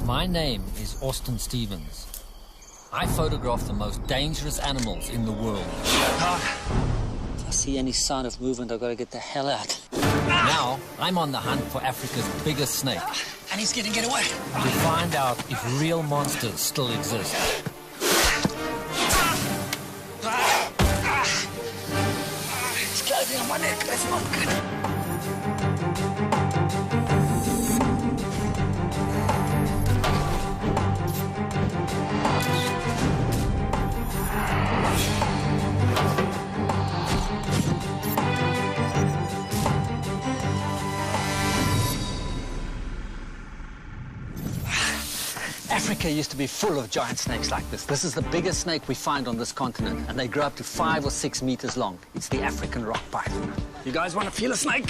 My name is Austin Stevens. I photograph the most dangerous animals in the world. If I see any sign of movement, I've got to get the hell out. Now, I'm on the hunt for Africa's biggest snake. And he's going to get away. To find out if real monsters still exist. It's closing on my neck. That's not good. Africa used to be full of giant snakes like this. This is the biggest snake we find on this continent, and they grow up to 5 or 6 meters long. It's the African rock python. You guys want to feel a snake?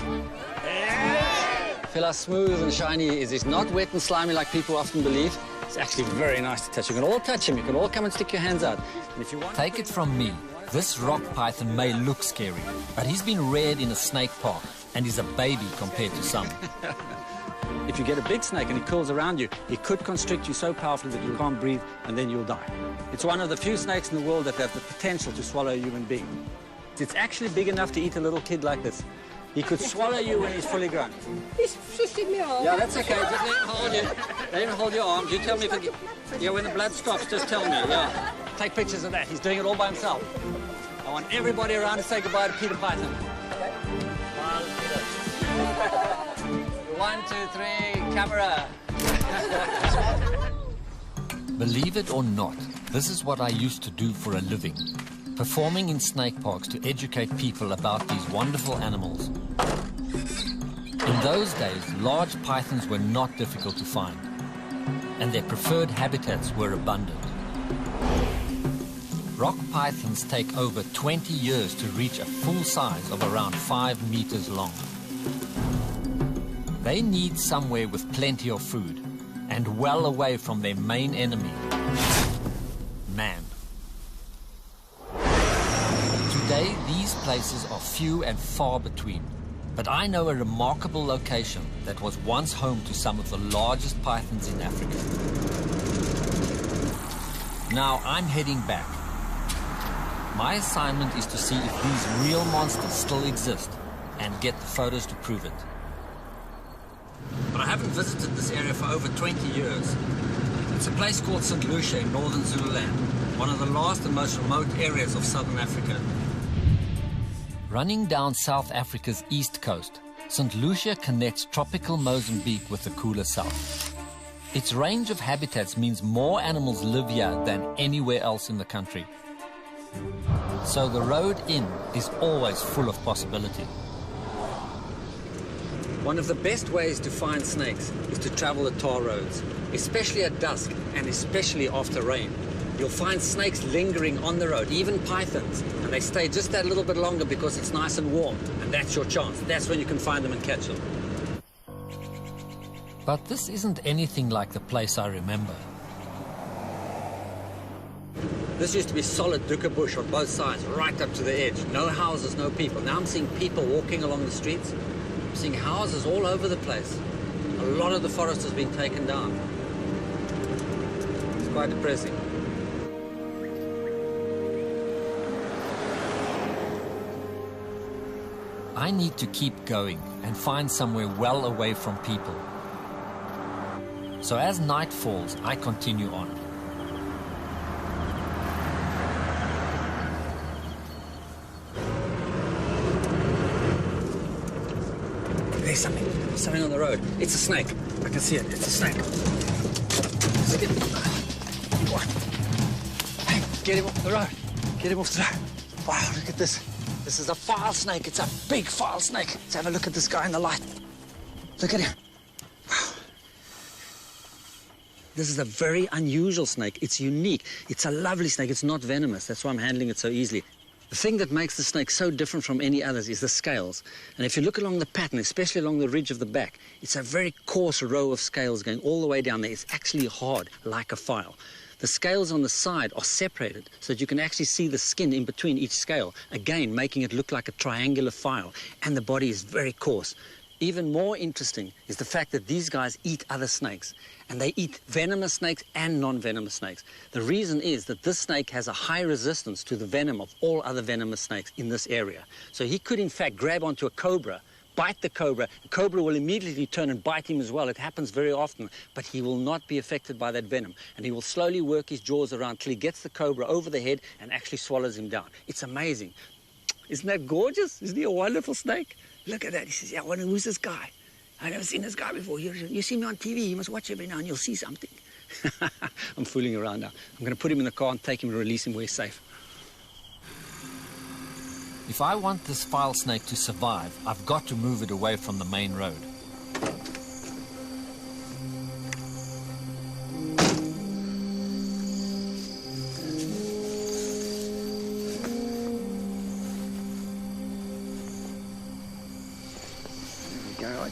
Yeah. Feel how smooth and shiny he is. He's not wet and slimy like people often believe. It's actually very nice to touch. You can all touch him. You can all come and stick your hands out. And if you want... Take it from me, this rock python may look scary, but he's been reared in a snake park, and he's a baby compared to some. If you get a big snake and he curls around you, he could constrict you so powerfully that you can't breathe, and then you'll die. It's one of the few snakes in the world that have the potential to swallow a human being. It's actually big enough to eat a little kid like this. He could swallow you when he's fully grown. He's twisting me arm. Yeah, that's okay. Just let him hold you. Let him hold your arms. You tell me if it... Yeah, when the blood stops, just tell me. Yeah. Take pictures of that. He's doing it all by himself. I want everybody around to say goodbye to Peter Python. 1, 2, 3, camera. Believe it or not, this is what I used to do for a living. Performing in snake parks to educate people about these wonderful animals. In those days, large pythons were not difficult to find, and their preferred habitats were abundant. Rock pythons take over 20 years to reach a full size of around 5 meters long. They need somewhere with plenty of food and well away from their main enemy, man. Today, these places are few and far between, but I know a remarkable location that was once home to some of the largest pythons in Africa. Now I'm heading back. My assignment is to see if these real monsters still exist and get the photos to prove it. But I haven't visited this area for over 20 years. It's a place called St. Lucia in northern Zululand, one of the last and most remote areas of southern Africa. Running down South Africa's east coast, St. Lucia connects tropical Mozambique with the cooler south. Its range of habitats means more animals live here than anywhere else in the country. So the road in is always full of possibility. One of the best ways to find snakes is to travel the tar roads, especially at dusk and especially after rain. You'll find snakes lingering on the road, even pythons, and they stay just that little bit longer because it's nice and warm, and that's your chance. That's when you can find them and catch them. But this isn't anything like the place I remember. This used to be solid dukkha bush on both sides, right up to the edge. No houses, no people. Now I'm seeing people walking along the streets. I'm seeing houses all over the place. A lot of the forest has been taken down. It's quite depressing. I need to keep going and find somewhere well away from people. So as night falls, I continue on. There's something on the road. It's a snake. I can see it. It's a snake. Hey, get him off the road. Get him off the road. Wow, look at this. This is a file snake. It's a big file snake. Let's have a look at this guy in the light. Look at him. Wow. This is a very unusual snake. It's unique. It's a lovely snake. It's not venomous. That's why I'm handling it so easily. The thing that makes the snake so different from any others is the scales. And if you look along the pattern, especially along the ridge of the back, it's a very coarse row of scales going all the way down there. It's actually hard, like a file. The scales on the side are separated so that you can actually see the skin in between each scale, again, making it look like a triangular file. And the body is very coarse. Even more interesting is the fact that these guys eat other snakes, and they eat venomous snakes and non-venomous snakes. The reason is that this snake has a high resistance to the venom of all other venomous snakes in this area. So he could, in fact, grab onto a cobra, bite the cobra will immediately turn and bite him as well. It happens very often, but he will not be affected by that venom. And he will slowly work his jaws around till he gets the cobra over the head and actually swallows him down. It's amazing. Isn't that gorgeous? Isn't he a wonderful snake? Look at that. He says, yeah, I wonder who's this guy? I've never seen this guy before. You see me on TV. You must watch every now and you'll see something. I'm fooling around now. I'm going to put him in the car and take him and release him where he's safe. If I want this file snake to survive, I've got to move it away from the main road.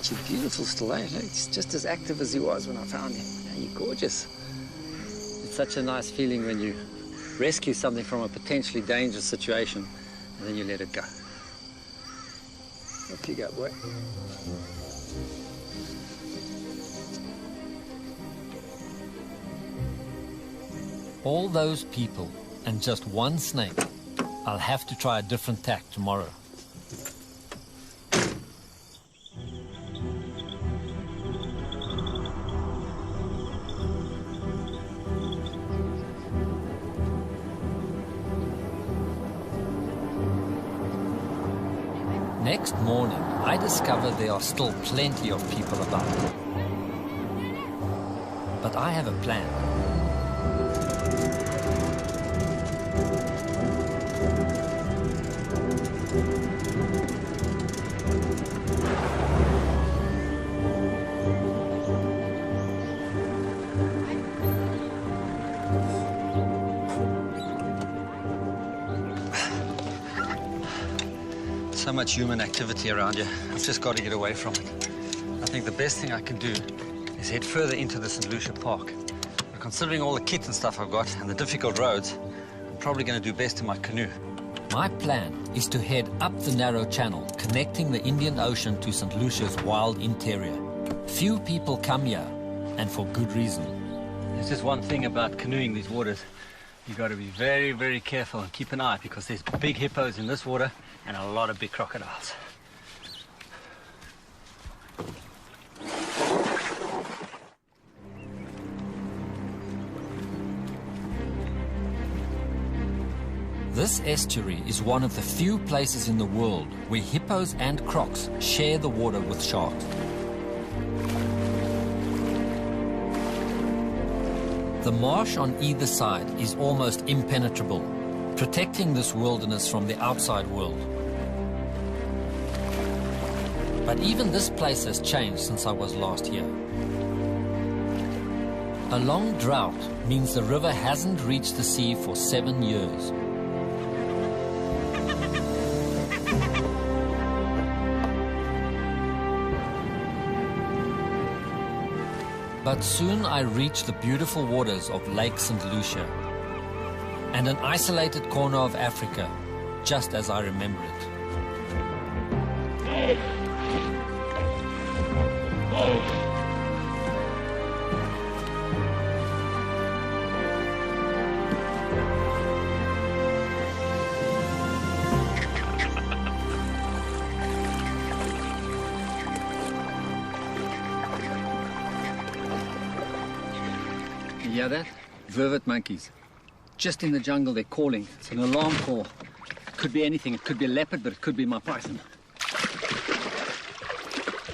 You're beautiful still, eh? It's just as active as he was when I found him. Yeah, you're gorgeous. It's such a nice feeling when you rescue something from a potentially dangerous situation and then you let it go. Up you go, boy. All those people and just one snake. I'll have to try a different tack tomorrow. Next morning, I discover there are still plenty of people about. But I have a plan. So much human activity around here. I've just got to get away from it. I think the best thing I can do is head further into the St. Lucia Park. But considering all the kit and stuff I've got and the difficult roads, I'm probably going to do best in my canoe. My plan is to head up the narrow channel connecting the Indian Ocean to St. Lucia's wild interior. Few people come here, and for good reason. There's just one thing about canoeing these waters. You've got to be very, very careful and keep an eye because there's big hippos in this water and a lot of big crocodiles. This estuary is one of the few places in the world where hippos and crocs share the water with sharks. The marsh on either side is almost impenetrable, protecting this wilderness from the outside world. But even this place has changed since I was last here. A long drought means the river hasn't reached the sea for 7 years. But soon I reach the beautiful waters of Lake St. Lucia and an isolated corner of Africa, just as I remember it. You hear that? Vervet monkeys. Just in the jungle, they're calling. It's an alarm call. It could be anything. It could be a leopard, but it could be my python.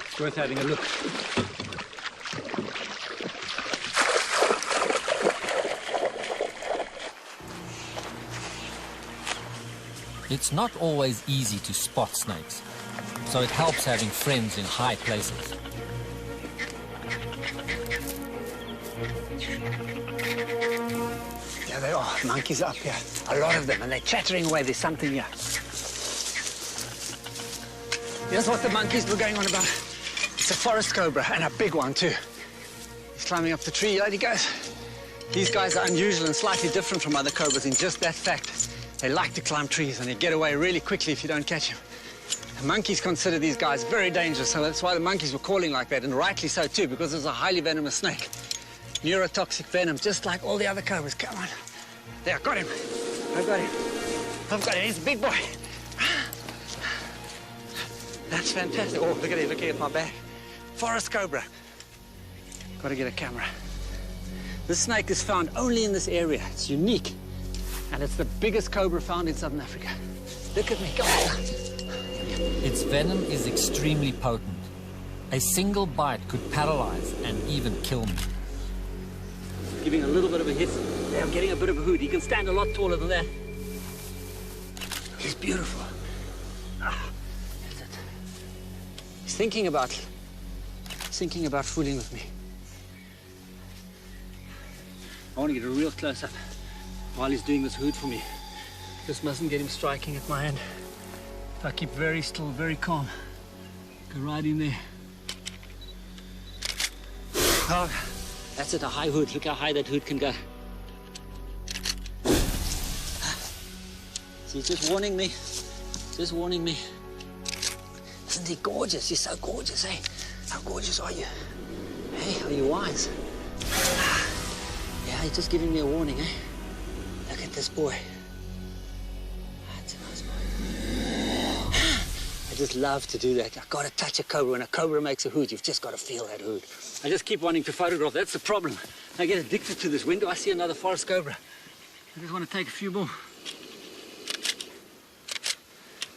It's worth having a look. It's not always easy to spot snakes, so it helps having friends in high places. There they are, monkeys up here. A lot of them, and they're chattering away. There's something here. Here's what the monkeys were going on about. It's a forest cobra, and a big one, too. He's climbing up the tree. There he goes. These guys are unusual and slightly different from other cobras in just that fact. They like to climb trees, and they get away really quickly if you don't catch them. The monkeys consider these guys very dangerous, so that's why the monkeys were calling like that, and rightly so too, because it's a highly venomous snake. Neurotoxic venom, just like all the other cobras. Come on. There, I got him. I've got him. I've got him. He's a big boy. That's fantastic. Oh, look at it, looking at my back. Forest cobra. Got to get a camera. This snake is found only in this area. It's unique. And it's the biggest cobra found in Southern Africa. Look at me, come on. Its venom is extremely potent. A single bite could paralyze and even kill me. Giving a little bit of a hit. Yeah, I'm getting a bit of a hoot. He can stand a lot taller than that. He's beautiful. Ah, that's it. He's thinking about fooling with me. I want to get a real close-up while he's doing this hoot for me. Just mustn't get him striking at my hand. If I keep very still, very calm, go right in there. Oh, that's it, a high hoot. Look how high that hoot can go. See, he's just warning me. Just warning me. Isn't he gorgeous? He's so gorgeous, eh? How gorgeous are you? Hey, are you wise? Yeah, he's just giving me a warning, eh? Look at this boy. That's a nice boy. I just love to do that. I've got to touch a cobra. When a cobra makes a hoot, you've just got to feel that hoot. I just keep wanting to photograph. That's the problem. I get addicted to this. When do I see another forest cobra? I just want to take a few more.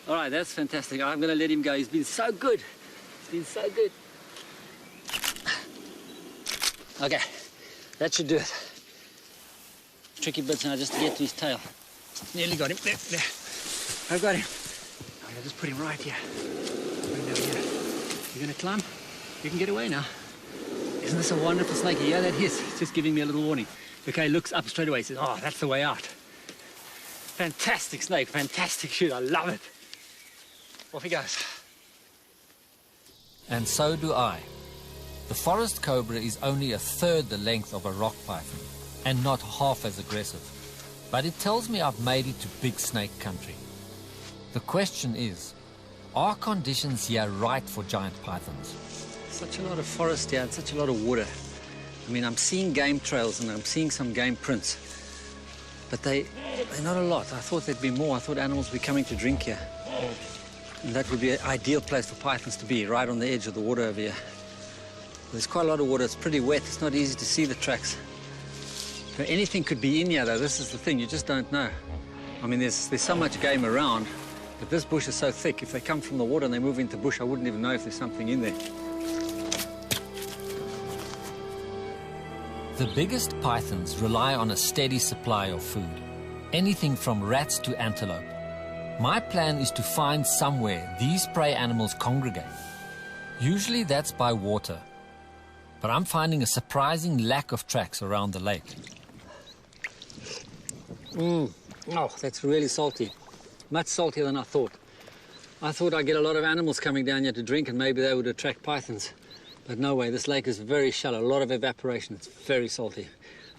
All right, that's fantastic. I'm going to let him go. He's been so good. He's been so good. Okay, that should do it. Tricky bits now just to get to his tail. Nearly got him. There, there. I've got him. I'll just put him right here. Put him down here. You're going to climb? You can get away now. Isn't this a wonderful snake? You hear that hiss? It's just giving me a little warning. Okay, looks up straight away. He says, oh, that's the way out. Fantastic snake. Fantastic shoot. I love it. Off he goes. And so do I. The forest cobra is only a third the length of a rock python and not half as aggressive. But it tells me I've made it to big snake country. The question is, are conditions here right for giant pythons? Such a lot of forest here and such a lot of water. I mean, I'm seeing game trails and I'm seeing some game prints. But they're not a lot. I thought there'd be more. I thought animals would be coming to drink here. And that would be an ideal place for pythons to be, right on the edge of the water over here. There's quite a lot of water. It's pretty wet. It's not easy to see the tracks. So anything could be in here, though. This is the thing. You just don't know. I mean, there's so much game around, but this bush is so thick. If they come from the water and they move into bush, I wouldn't even know if there's something in there. The biggest pythons rely on a steady supply of food, anything from rats to antelope. My plan is to find somewhere these prey animals congregate. Usually that's by water, but I'm finding a surprising lack of tracks around the lake. Oh, that's really salty. Much saltier than I thought. I thought I'd get a lot of animals coming down here to drink and maybe they would attract pythons. But no way, this lake is very shallow, a lot of evaporation. It's very salty.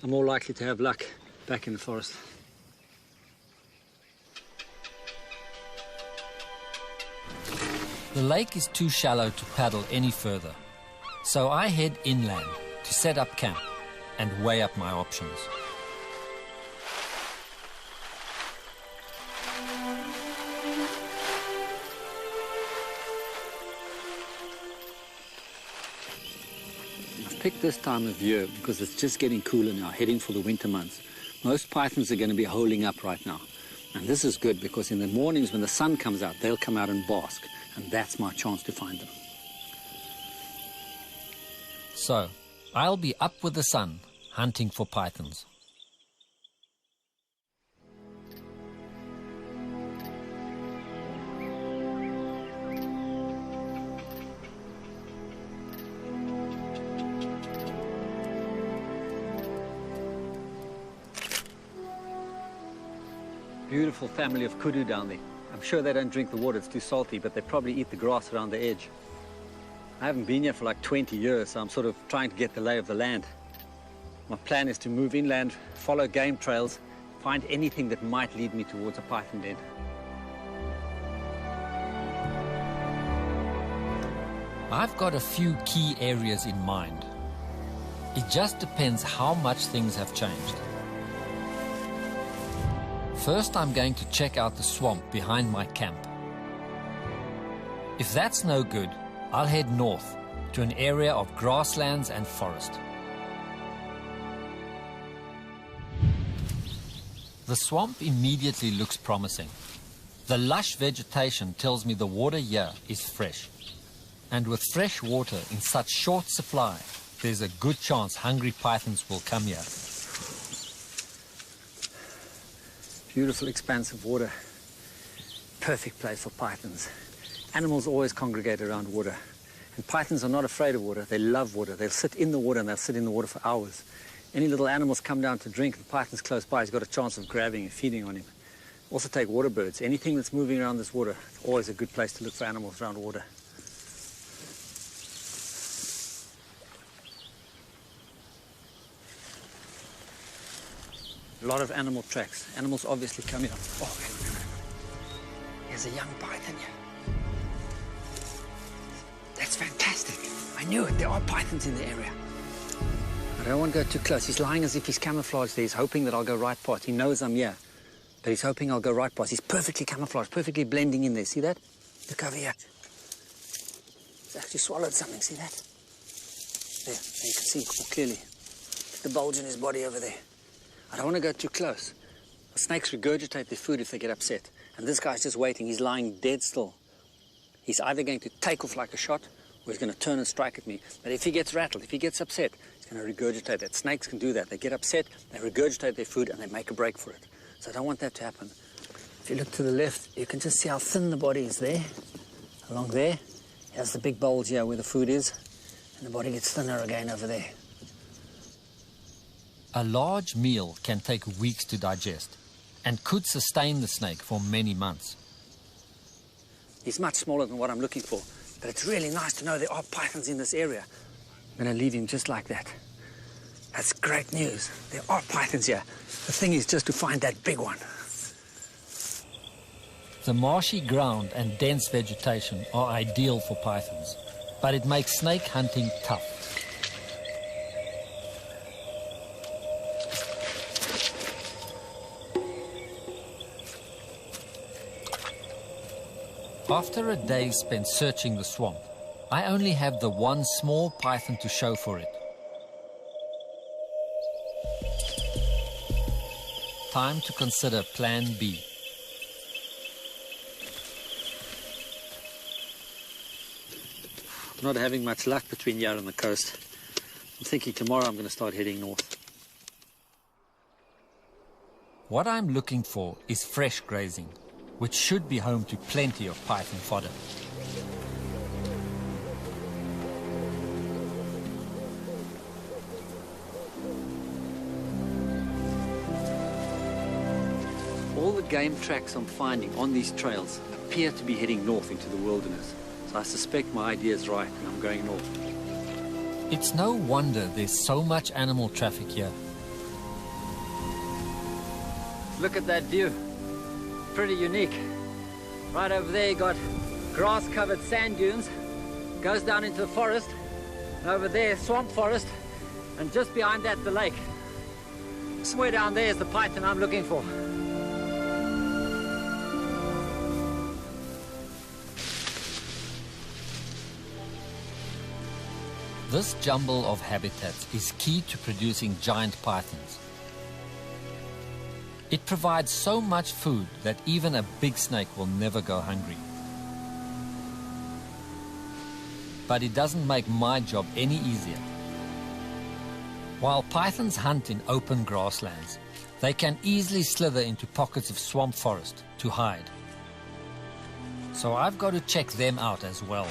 I'm more likely to have luck back in the forest. The lake is too shallow to paddle any further, so I head inland to set up camp and weigh up my options. I've picked this time of year because it's just getting cooler now, heading for the winter months. Most pythons are going to be holing up right now. And this is good because in the mornings when the sun comes out, they'll come out and bask. And that's my chance to find them. So, I'll be up with the sun, hunting for pythons. Beautiful family of kudu down there. I'm sure they don't drink the water, it's too salty, but they probably eat the grass around the edge. I haven't been here for like 20 years, so I'm sort of trying to get the lay of the land. My plan is to move inland, follow game trails, find anything that might lead me towards a python den. I've got a few key areas in mind. It just depends how much things have changed. First, I'm going to check out the swamp behind my camp. If that's no good, I'll head north to an area of grasslands and forest. The swamp immediately looks promising. The lush vegetation tells me the water here is fresh. And with fresh water in such short supply, there's a good chance hungry pythons will come here. Beautiful expanse of water. Perfect place for pythons. Animals always congregate around water. And pythons are not afraid of water. They love water. They'll sit in the water and they'll sit in the water for hours. Any little animals come down to drink, the python's close by, he's got a chance of grabbing and feeding on him. Also take water birds. Anything that's moving around this water, it's always a good place to look for animals around water. A lot of animal tracks. Animals obviously come here. Oh, there's a young python here. That's fantastic. I knew it. There are pythons in the area. I don't want to go too close. He's lying as if he's camouflaged there. He's hoping that I'll go right past. He knows I'm here, but he's hoping I'll go right past. He's perfectly camouflaged, perfectly blending in there. See that? Look over here. He's actually swallowed something. See that? There you can see more clearly. The bulge in his body over there. I don't want to go too close. The snakes regurgitate their food if they get upset. And this guy's just waiting. He's lying dead still. He's either going to take off like a shot or he's going to turn and strike at me. But if he gets rattled, if he gets upset, he's going to regurgitate that. Snakes can do that. They get upset, they regurgitate their food, and they make a break for it. So I don't want that to happen. If you look to the left, you can just see how thin the body is there. Along there, here's the big bulge here where the food is. And the body gets thinner again over there. A large meal can take weeks to digest and could sustain the snake for many months. He's much smaller than what I'm looking for, but it's really nice to know there are pythons in this area. I'm going to leave him just like that. That's great news. There are pythons here. The thing is just to find that big one. The marshy ground and dense vegetation are ideal for pythons, but it makes snake hunting tough. After a day spent searching the swamp, I only have the one small python to show for it. Time to consider Plan B. Not having much luck between here and the coast. I'm thinking tomorrow I'm going to start heading north. What I'm looking for is fresh grazing, which should be home to plenty of python fodder. All the game tracks I'm finding on these trails appear to be heading north into the wilderness. So I suspect my idea is right and I'm going north. It's no wonder there's so much animal traffic here. Look at that view. Pretty unique. Right over there you got grass-covered sand dunes, goes down into the forest, and over there swamp forest, and just behind that the lake. Somewhere down there is the python I'm looking for. This jumble of habitats is key to producing giant pythons. It provides so much food that even a big snake will never go hungry. But it doesn't make my job any easier. While pythons hunt in open grasslands, they can easily slither into pockets of swamp forest to hide. So I've got to check them out as well.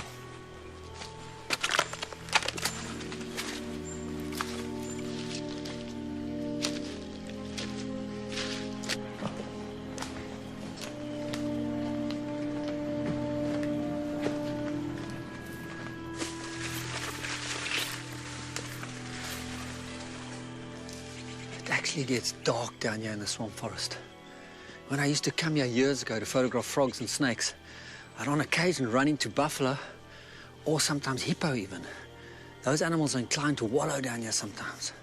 It gets dark down here in the swamp forest. When I used to come here years ago to photograph frogs and snakes, I'd on occasion run into buffalo or sometimes hippo even. Those animals are inclined to wallow down here sometimes.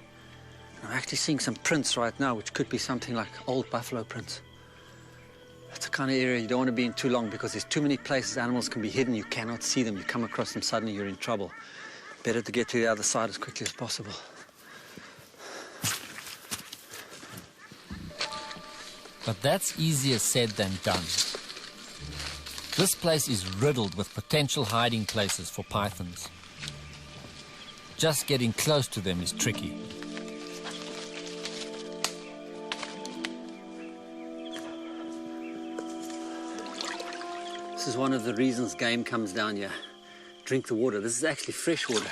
And I'm actually seeing some prints right now, which could be something like old buffalo prints. That's the kind of area you don't want to be in too long because there's too many places animals can be hidden. You cannot see them. You come across them, suddenly you're in trouble. Better to get to the other side as quickly as possible. But that's easier said than done. This place is riddled with potential hiding places for pythons. Just getting close to them is tricky. This is one of the reasons game comes down here. Drink the water. This is actually fresh water.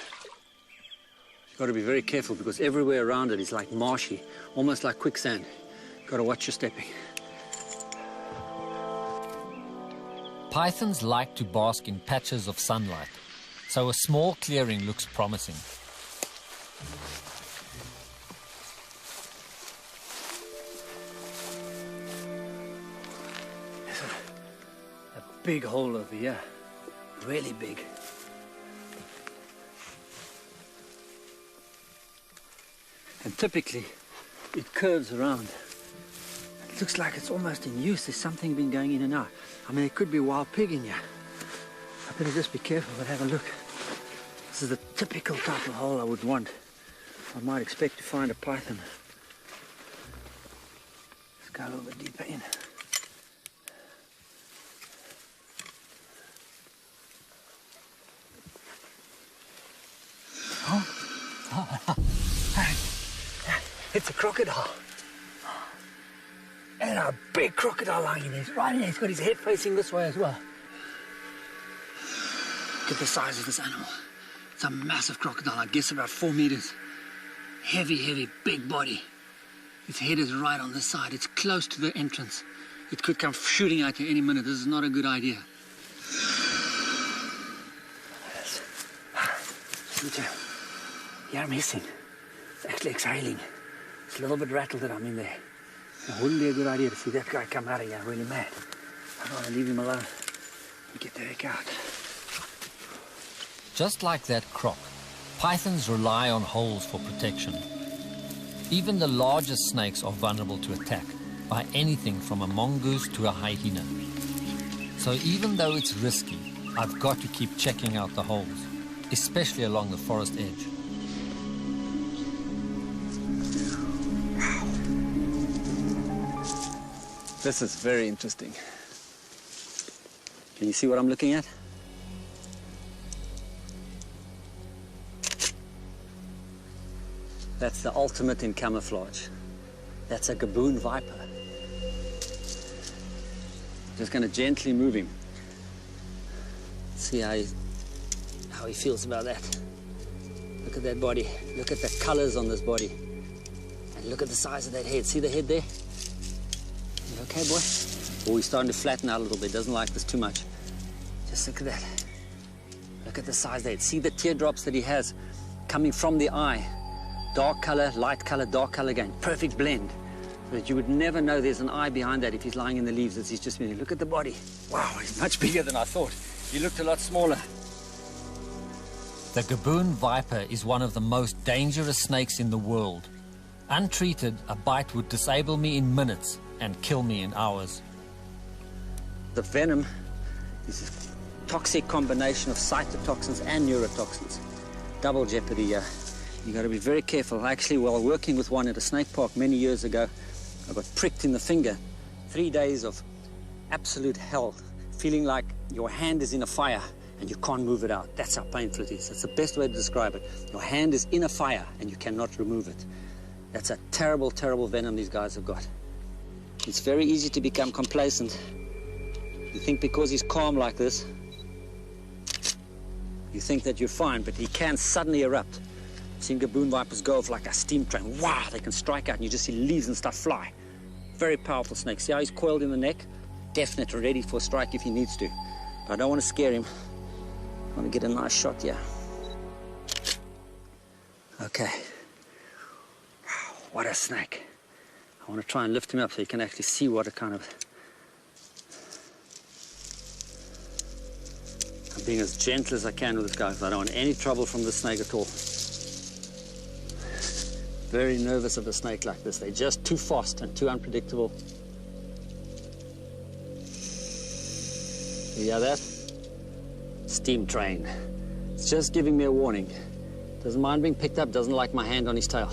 You've got to be very careful because everywhere around it is like marshy, almost like quicksand. You've got to watch your stepping. Pythons like to bask in patches of sunlight, so a small clearing looks promising. There's a big hole over here, really big. And typically, it curves around. It looks like it's almost in use. There's something been going in and out. I mean, it could be a wild pig in here. I better just be careful, but have a look. This is the typical type of hole I would want. I might expect to find a python. Let's go a little bit deeper in. Oh. It's a crocodile. And a big crocodile lying in there. He's right in there. He's got his head facing this way as well. Look at the size of this animal. It's a massive crocodile, I guess about 4 meters. Heavy, heavy, big body. Its head is right on this side. It's close to the entrance. It could come shooting at you any minute. This is not a good idea. Listen to him. Yeah, I'm hissing. It's actually exhaling. It's a little bit rattled that I'm in there. It wouldn't be a good idea to see that guy come out of here really mad. I don't want to leave him alone. We get the heck out. Just like that croc, pythons rely on holes for protection. Even the largest snakes are vulnerable to attack by anything from a mongoose to a hyena. So even though it's risky, I've got to keep checking out the holes, especially along the forest edge. This is very interesting. Can you see what I'm looking at? That's the ultimate in camouflage. That's a gaboon viper. Just going to gently move him. See how he feels about that. Look at that body. Look at the colors on this body. And look at the size of that head. See the head there? You okay, boy? Oh, he's starting to flatten out a little bit. Doesn't like this too much. Just look at that. Look at the size there. See the teardrops that he has coming from the eye. Dark color, light color, dark color again. Perfect blend. So that you would never know there's an eye behind that if he's lying in the leaves as he's just been. Look at the body. Wow, he's much bigger than I thought. He looked a lot smaller. The gaboon viper is one of the most dangerous snakes in the world. Untreated, a bite would disable me in minutes and kill me in hours. The venom is a toxic combination of cytotoxins and neurotoxins. Double jeopardy here. You got to be very careful. Actually, while working with one at a snake park many years ago, I got pricked in the finger. 3 days of absolute hell, feeling like your hand is in a fire and you can't move it out. That's how painful it is. That's the best way to describe it. Your hand is in a fire and you cannot remove it. That's a terrible, terrible venom these guys have got. It's very easy to become complacent. You think because he's calm like this, you think that you're fine, but he can suddenly erupt. I've seen gaboon vipers go off like a steam train. Wow, they can strike out and you just see leaves and stuff fly. Very powerful snake. See how he's coiled in the neck? Definite, ready for a strike if he needs to. But I don't want to scare him. I want to get a nice shot here. Okay. Wow, what a snake. I want to try and lift him up so you can actually see what a kind of being as gentle as I can with this guy, because I don't want any trouble from the snake at all. Very nervous of a snake like this. They're just too fast and too unpredictable. You hear that? Steam train. It's just giving me a warning. Doesn't mind being picked up, doesn't like my hand on his tail.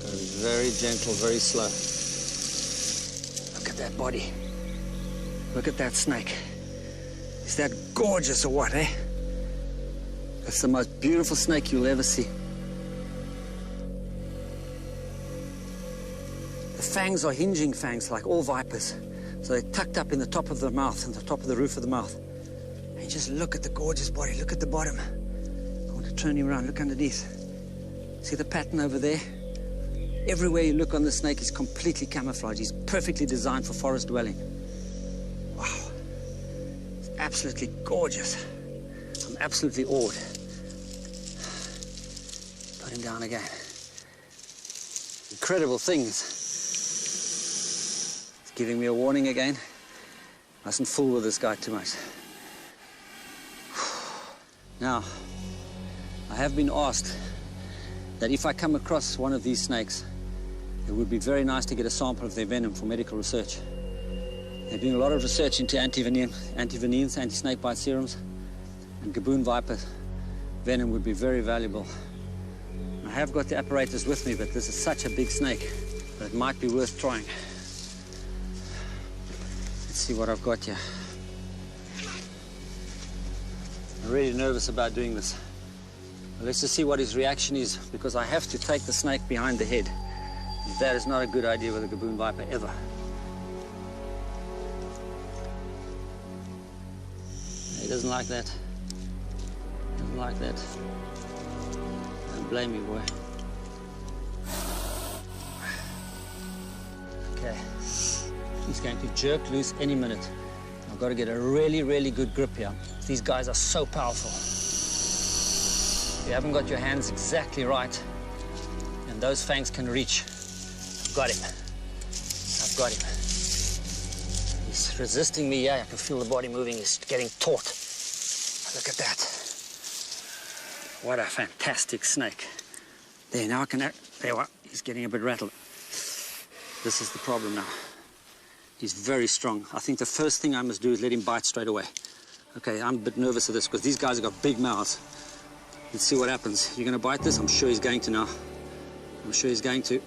Gotta be very gentle, very slow. Look at that body. Look at that snake. Is that gorgeous or what, eh? That's the most beautiful snake you'll ever see. The fangs are hinging fangs like all vipers. So they're tucked up in the top of the mouth and the top of the roof of the mouth. And just look at the gorgeous body. Look at the bottom. I want to turn you around. Look underneath. See the pattern over there? Everywhere you look on the snake is completely camouflaged. He's perfectly designed for forest dwelling. Wow. It's absolutely gorgeous. I'm absolutely awed. Put him down again. Incredible things. It's giving me a warning again. Mustn't fool with this guy too much. Now, I have been asked that if I come across one of these snakes, it would be very nice to get a sample of their venom for medical research. They're doing a lot of research into anti-venins, anti-snake bite serums, and gaboon viper venom would be very valuable. I have got the apparatus with me, but this is such a big snake that it might be worth trying. Let's see what I've got here. I'm really nervous about doing this. Let's just see what his reaction is, because I have to take the snake behind the head. That is not a good idea with a gaboon viper, ever. He doesn't like that. Doesn't like that. Don't blame me, boy. Okay. He's going to jerk loose any minute. I've got to get a really, really good grip here. These guys are so powerful. If you haven't got your hands exactly right, and those fangs can reach, I've got him. I've got him. He's resisting me. Yeah, I can feel the body moving. He's getting taut. Look at that. What a fantastic snake. There, now I can... There, what? He's getting a bit rattled. This is the problem now. He's very strong. I think the first thing I must do is let him bite straight away. Okay, I'm a bit nervous of this because these guys have got big mouths. Let's see what happens. You're going to bite this? I'm sure he's going to now. I'm sure he's going to.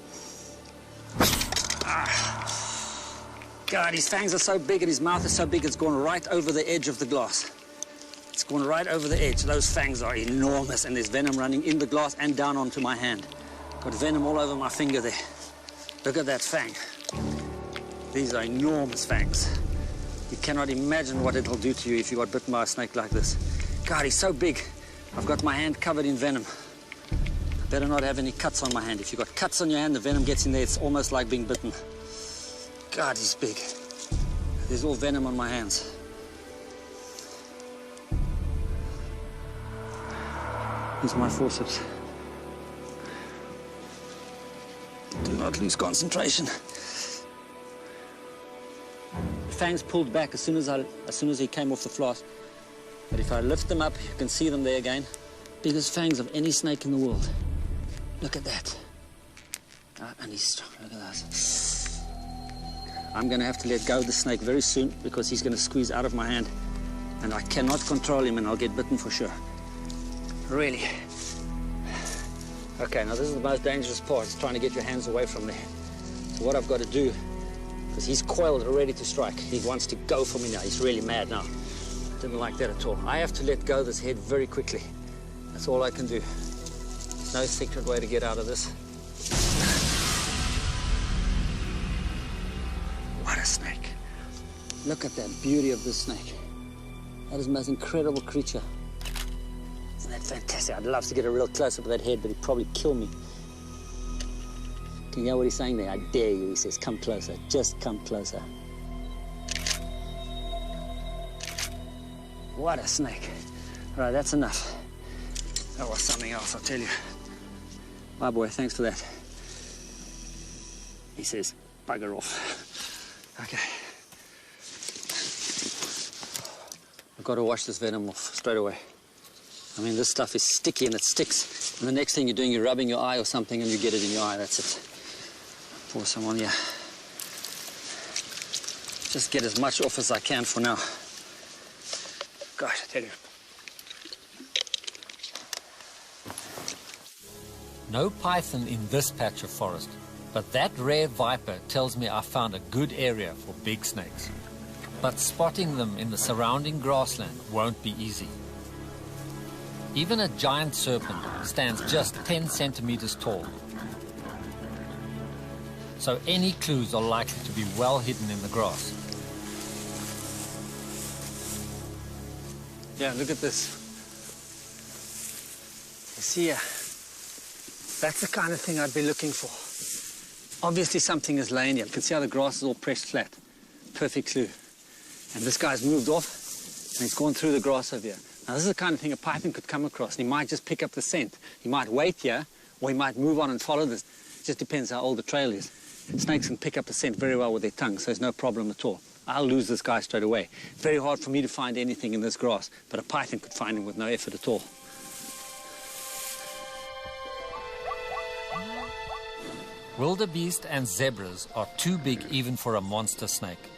God, his fangs are so big and his mouth is so big, it's gone right over the edge of the glass. It's gone right over the edge. Those fangs are enormous, and there's venom running in the glass and down onto my hand. Got venom all over my finger there. Look at that fang. These are enormous fangs. You cannot imagine what it'll do to you if you got bitten by a snake like this. God, he's so big. I've got my hand covered in venom. I better not have any cuts on my hand. If you've got cuts on your hand, the venom gets in there. It's almost like being bitten. God, he's big. There's all venom on my hands. Here's my forceps. Do not lose concentration. The fangs pulled back as soon as he came off the flask. But if I lift them up, you can see them there again. Biggest fangs of any snake in the world. Look at that. And he's strong. Look at that. I'm going to have to let go of the snake very soon because he's going to squeeze out of my hand. And I cannot control him and I'll get bitten for sure. Really. Okay, now this is the most dangerous part. It's trying to get your hands away from there. So what I've got to do, because he's coiled, ready to strike. He wants to go for me now. He's really mad now. Didn't like that at all. I have to let go of this head very quickly. That's all I can do. No secret way to get out of this. What a snake. Look at that beauty of this snake. That is the most incredible creature. Isn't that fantastic? I'd love to get a real close-up of that head, but he'd probably kill me. Can you hear what he's saying there? I dare you, he says. Come closer. Just come closer. What a snake. All right, that's enough. That was something else, I'll tell you. Bye, boy. Thanks for that. He says, bugger off. Okay. I've got to wash this venom off straight away. I mean, this stuff is sticky and it sticks. And the next thing you're doing, you're rubbing your eye or something and you get it in your eye. That's it. Pour some on here. Just get as much off as I can for now. Gosh, I tell you. No python in this patch of forest, but that rare viper tells me I found a good area for big snakes. But spotting them in the surrounding grassland won't be easy. Even a giant serpent stands just 10 centimeters tall. So any clues are likely to be well hidden in the grass. Yeah, look at this. You see here? That's the kind of thing I'd be looking for. Obviously something is laying here. You can see how the grass is all pressed flat. Perfect clue. And this guy's moved off and he's gone through the grass over here. Now this is the kind of thing a python could come across and he might just pick up the scent. He might wait here or he might move on and follow this. It just depends how old the trail is. Snakes can pick up the scent very well with their tongue, so there's no problem at all. I'll lose this guy straight away. Very hard for me to find anything in this grass, but a python could find him with no effort at all. Wildebeest and zebras are too big even for a monster snake.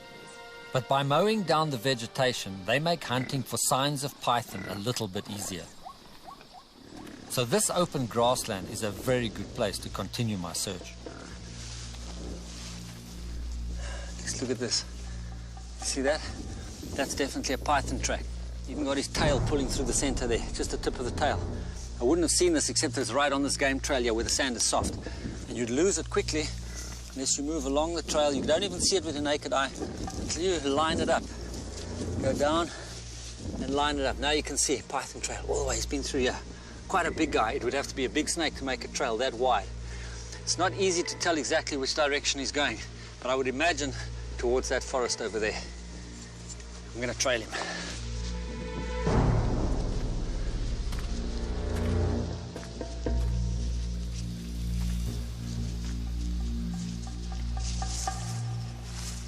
But by mowing down the vegetation, they make hunting for signs of python a little bit easier. So this open grassland is a very good place to continue my search. Just look at this. See that? That's definitely a python track. Even got his tail pulling through the center there, just the tip of the tail. I wouldn't have seen this except it's right on this game trail here where the sand is soft. And you'd lose it quickly unless you move along the trail. You don't even see it with your naked eye until you line it up. Go down and line it up. Now you can see python trail all the way. He's been through here. Quite a big guy. It would have to be a big snake to make a trail that wide. It's not easy to tell exactly which direction he's going, but I would imagine towards that forest over there. I'm going to trail him.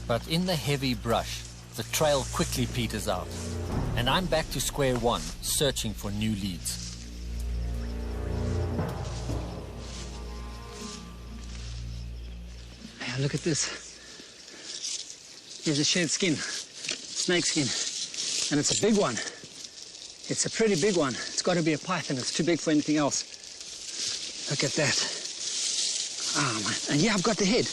But in the heavy brush, the trail quickly peters out, and I'm back to square one, searching for new leads. Hey, look at this. Here's a shed skin, snake skin, and it's a big one. It's a pretty big one. It's got to be a python. It's too big for anything else. Look at that. Ah, man. And yeah, I've got the head.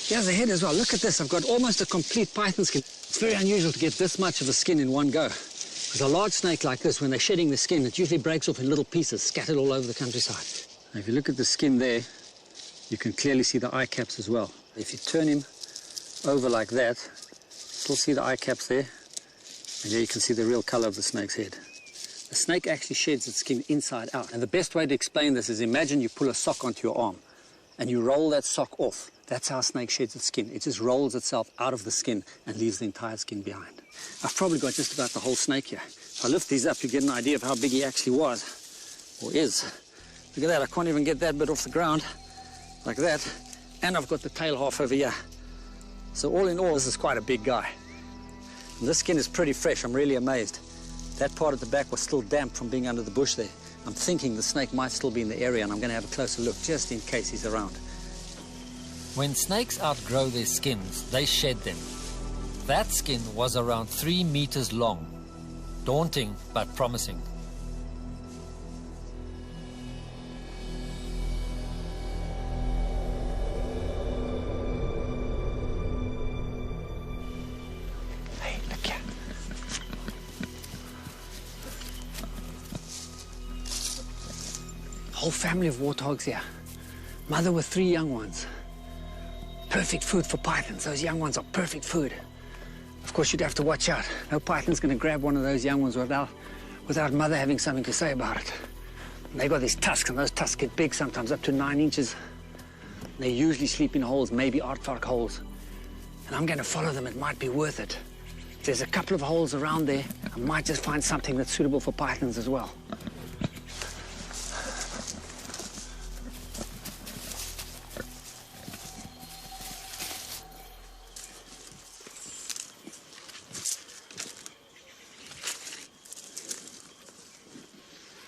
Here's the head as well. Look at this. I've got almost a complete python skin. It's very unusual to get this much of a skin in one go. Because a large snake like this, when they're shedding the skin, it usually breaks off in little pieces, scattered all over the countryside. Now, if you look at the skin there, you can clearly see the eye caps as well. If you turn him over like that, still see the eye caps there, and there you can see the real color of the snake's head. The snake actually sheds its skin inside out. And the best way to explain this is imagine you pull a sock onto your arm and you roll that sock off. That's how a snake sheds its skin. It just rolls itself out of the skin and leaves the entire skin behind. I've probably got just about the whole snake here. If I lift these up, you get an idea of how big he actually was, or is. Look at that, I can't even get that bit off the ground, like that. And I've got the tail half over here. So all in all, this is quite a big guy. And this skin is pretty fresh, I'm really amazed. That part at the back was still damp from being under the bush there. I'm thinking the snake might still be in the area, and I'm going to have a closer look just in case he's around. When snakes outgrow their skins, they shed them. That skin was around 3 meters long. Daunting, but promising. Hey, look here. Whole family of warthogs here. Mother with 3 young ones. Perfect food for pythons. Those young ones are perfect food. Of course, you'd have to watch out. No python's going to grab one of those young ones without mother having something to say about it. And they've got these tusks, and those tusks get big sometimes, up to 9 inches. And they usually sleep in holes, maybe aardvark holes. And I'm going to follow them. It might be worth it. If there's a couple of holes around there, I might just find something that's suitable for pythons as well.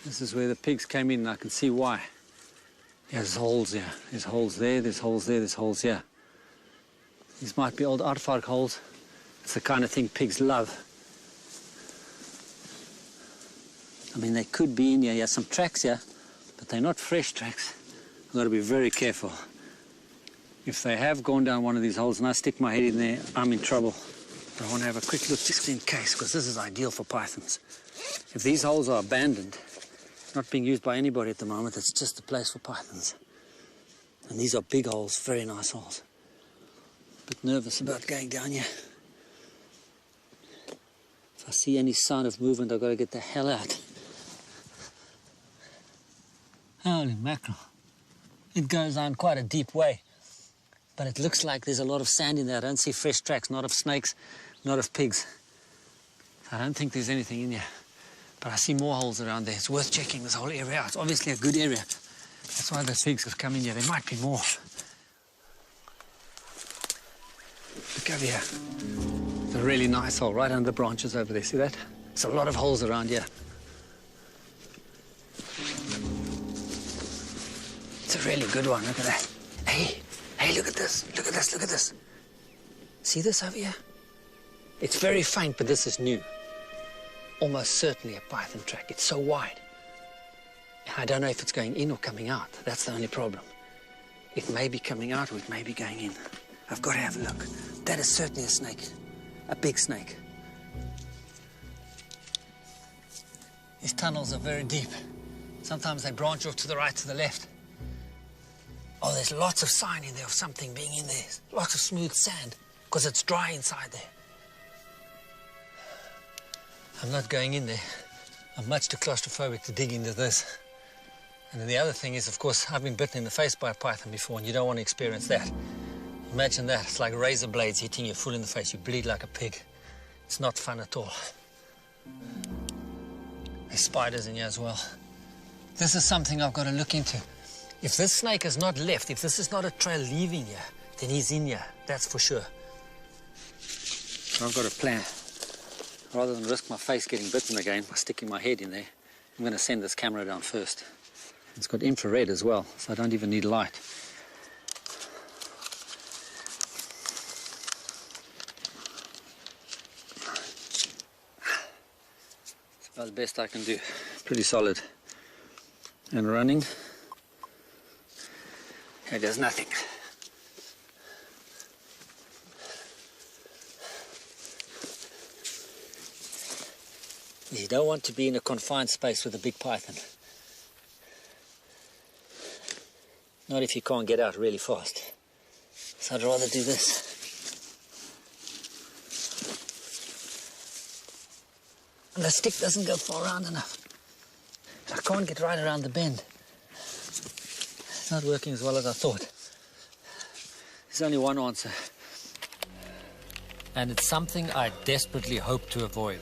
This is where the pigs came in, and I can see why. There's holes here. There's holes there, there's holes there, there's holes here. These might be old aardvark holes. It's the kind of thing pigs love. I mean, they could be in here. There's some tracks here, but they're not fresh tracks. I've got to be very careful. If they have gone down one of these holes and I stick my head in there, I'm in trouble. But I want to have a quick look just in case, because this is ideal for pythons. If these holes are abandoned, not being used by anybody at the moment, it's just a place for pythons. And these are big holes, very nice holes. A bit nervous about going down here. If I see any sign of movement, I've got to get the hell out. Holy mackerel. It goes on quite a deep way. But it looks like there's a lot of sand in there. I don't see fresh tracks, not of snakes, not of pigs. I don't think there's anything in here. But I see more holes around there. It's worth checking this whole area out. It's obviously a good area. That's why those pigs have come in here. There might be more. Look over here. It's a really nice hole right under the branches over there. See that? There's a lot of holes around here. It's a really good one. Look at that. Hey, look at this. Look at this. Look at this. See this over here? It's very faint, but this is new. Almost certainly a python track. It's so wide. I don't know if it's going in or coming out. That's the only problem. It may be coming out or it may be going in. I've got to have a look. That is certainly a snake. A big snake. These tunnels are very deep. Sometimes they branch off to the right, to the left. Oh, there's lots of sign in there of something being in there. Lots of smooth sand, because it's dry inside there. I'm not going in there. I'm much too claustrophobic to dig into this. And then the other thing is, of course, I've been bitten in the face by a python before, and you don't want to experience that. Imagine that. It's like razor blades hitting you full in the face. You bleed like a pig. It's not fun at all. There's spiders in here as well. This is something I've got to look into. If this snake has not left, if this is not a trail leaving here, then he's in here. That's for sure. I've got a plan. Rather than risk my face getting bitten again by sticking my head in there, I'm going to send this camera down first. It's got infrared as well, so I don't even need light. It's about the best I can do. Pretty solid. And running. It does nothing. You don't want to be in a confined space with a big python. Not if you can't get out really fast. So I'd rather do this. And the stick doesn't go far around enough. I can't get right around the bend. It's not working as well as I thought. There's only one answer. And it's something I desperately hope to avoid.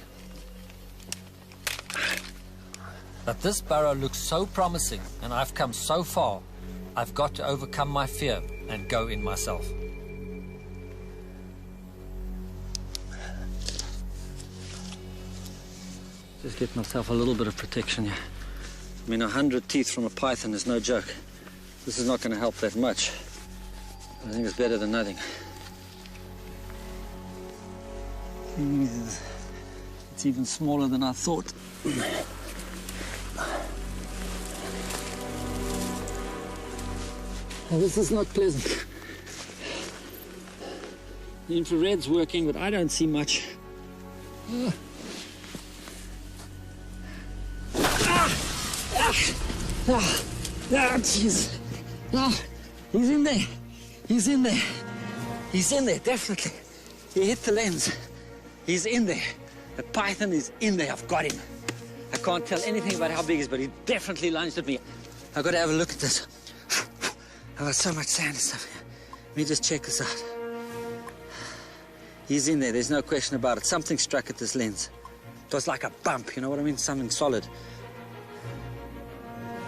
But this burrow looks so promising, and I've come so far, I've got to overcome my fear and go in myself. Just get myself a little bit of protection here. I mean, 100 teeth from a python is no joke. This is not going to help that much. I think it's better than nothing. It's even smaller than I thought. Well, this is not pleasant. The infrared's working, but I don't see much. Jeez. He's in there. He's in there. He's in there, definitely. He hit the lens. He's in there. The python is in there. I've got him. I can't tell anything about how big he is, but he definitely lunged at me. I've got to have a look at this. I've got so much sand and stuff here. Let me just check this out. He's in there. There's no question about it. Something struck at this lens. It was like a bump, you know what I mean? Something solid.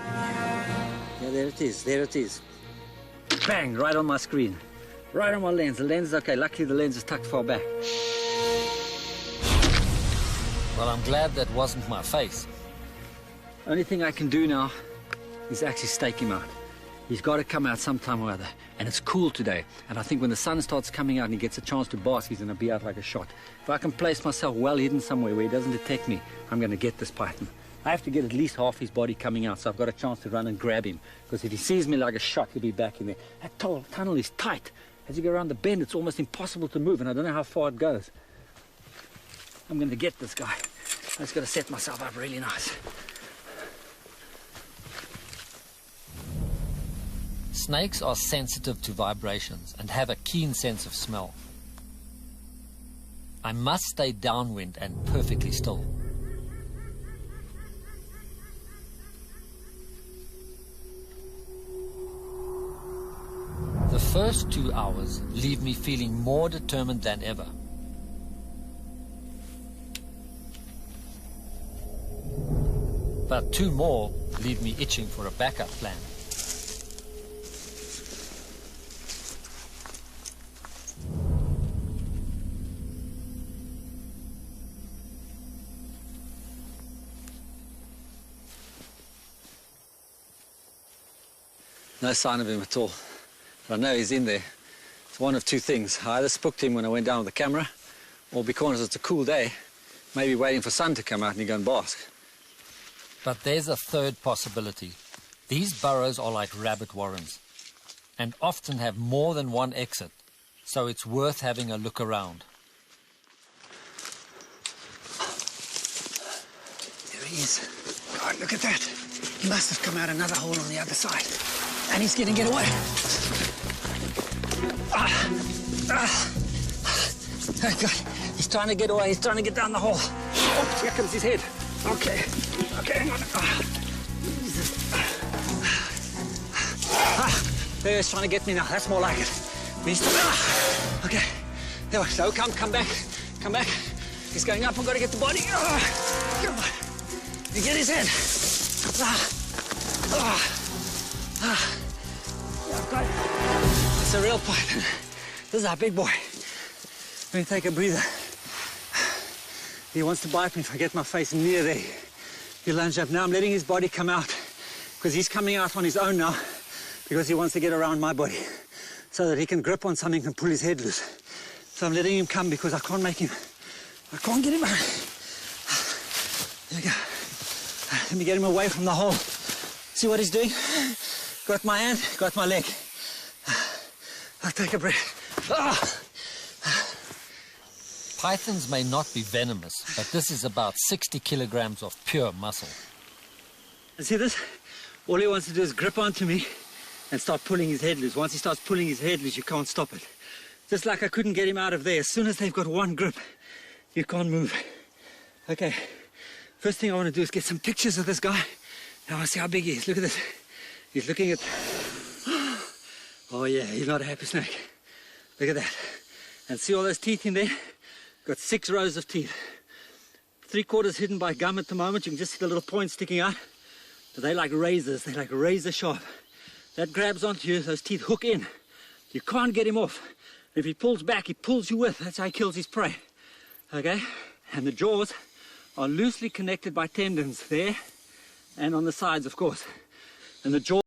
Yeah, there it is. There it is. Bang! Right on my screen. Right on my lens. The lens is okay. Luckily, the lens is tucked far back. Well, I'm glad that wasn't my face. Only thing I can do now is actually stake him out. He's got to come out sometime or other. And it's cool today. And I think when the sun starts coming out and he gets a chance to bask, he's going to be out like a shot. If I can place myself well hidden somewhere where he doesn't detect me, I'm going to get this python. I have to get at least half his body coming out, so I've got a chance to run and grab him. Because if he sees me like a shot, he'll be back in there. That tunnel is tight. As you go around the bend, it's almost impossible to move, and I don't know how far it goes. I'm going to get this guy. I just got to set myself up really nice. Snakes are sensitive to vibrations and have a keen sense of smell. I must stay downwind and perfectly still. The first 2 hours leave me feeling more determined than ever. But 2 more leave me itching for a backup plan. No sign of him at all. But I know he's in there. It's one of 2 things. I either spooked him when I went down with the camera, or because it's a cool day, maybe waiting for sun to come out and he go and bask. But there's a third possibility. These burrows are like rabbit warrens and often have more than one exit, so it's worth having a look around. There he is. God, look at that. He must have come out another hole on the other side. And he's going to get away. Oh, God. He's trying to get away. He's trying to get down the hole. Oh, here comes his head. Okay. Okay, hang on. Jesus. There, he's trying to get me now. That's more like it. He's okay. There we go. Come back. Come back. He's going up. I've got to get the body. Come on. You get his head. It's a real python. This is our big boy. Let me take a breather. He wants to bite me if I get my face near there. He lunged up. Now I'm letting his body come out because he's coming out on his own now because he wants to get around my body so that he can grip on something and pull his head loose. So I'm letting him come because I can't make him. I can't get him out. There we go. Let me get him away from the hole. See what he's doing? Got my hand, got my leg. I'll take a breath. Pythons may not be venomous, but this is about 60 kilograms of pure muscle. And see this? All he wants to do is grip onto me and start pulling his head loose. Once he starts pulling his head loose, you can't stop it. Just like I couldn't get him out of there. As soon as they've got one grip, you can't move. Okay, first thing I want to do is get some pictures of this guy. I want to see how big he is. Look at this. He's looking at... Oh yeah, he's not a happy snake. Look at that. And see all those teeth in there? Got 6 rows of teeth. 3/4 hidden by gum at the moment. You can just see the little points sticking out. But they're like razors. They're like razor sharp. That grabs onto you. Those teeth hook in. You can't get him off. If he pulls back, he pulls you with. That's how he kills his prey. Okay? And the jaws are loosely connected by tendons there and on the sides, of course. And the jaw